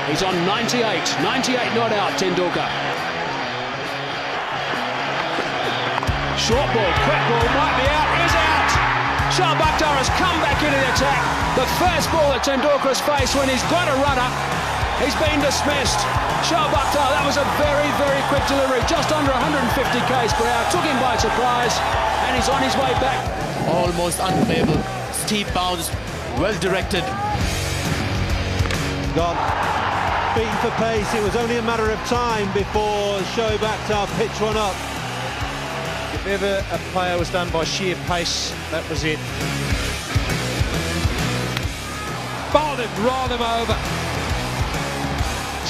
He's on 98 not out, Tendulkar. Short ball, quick ball, might be out, is out. Shoaib Akhtar has come back into the attack. The first ball that Tendulkar has faced when he's got a runner, he's been dismissed. Shoaib Akhtar, that was a very, very quick delivery, just under 150 k's per hour, took him by surprise, and he's on his way back. Almost unplayable, steep bounce, well directed. Gone. Beaten for pace, it was only a matter of time before Shoaib Akhtar pitched one up. If ever a player was done by sheer pace, that was it. Bowled him, rolled him over.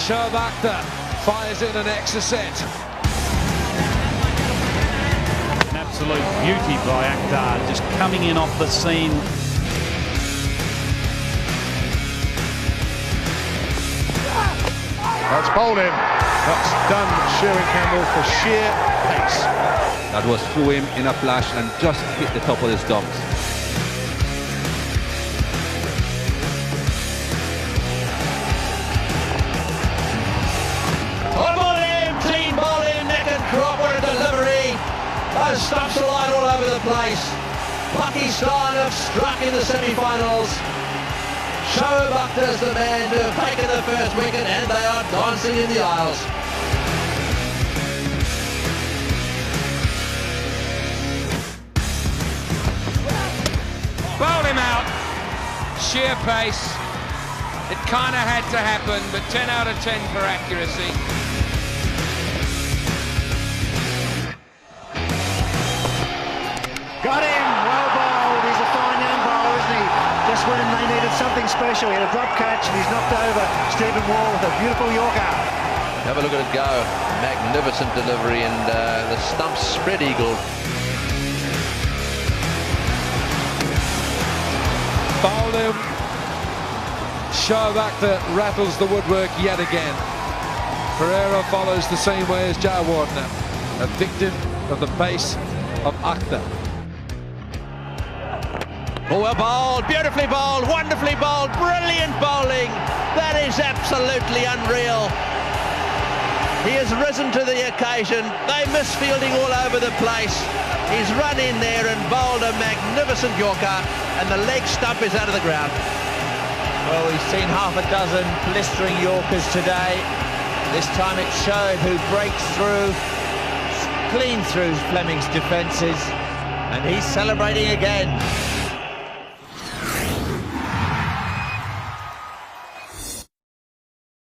Shoaib Akhtar fires in an extra set. An absolute beauty by Akhtar, just coming in off the scene. That's bowled him. That's done Sherwin Campbell for sheer pace. That was through him in a flash and just hit the top of the stumps. Clean bowling, neck and crop, what a delivery. Those stumps are lying all over the place. Pakistan have struck in the semi-finals. Shoaib Akhtar's the man to have taken the first wicket, and they are dancing in the aisles. Bowled him out. Sheer pace. It kind of had to happen, but 10 out of 10 for accuracy. Got him! Well bowled. He's a fine young bowler, isn't he? Just when they needed something special, he had a drop catch and he's knocked over Stephen Wall with a beautiful Yorker. Have a look at it go. Magnificent delivery, and the stumps spread eagle. Bowled him. Shoaib Akhtar rattles the woodwork yet again. Pereira follows the same way as Jawardner, a victim of the pace of Akhtar. Oh, well bowled, beautifully bowled, wonderfully bowled, brilliant bowling. That is absolutely unreal. He has risen to the occasion. They miss fielding all over the place. He's run in there and bowled a magnificent Yorker, and the leg stump is out of the ground. Well, we've seen half a dozen blistering Yorkers today. This time it's Shoaib who breaks through, clean through Fleming's defences, and he's celebrating again.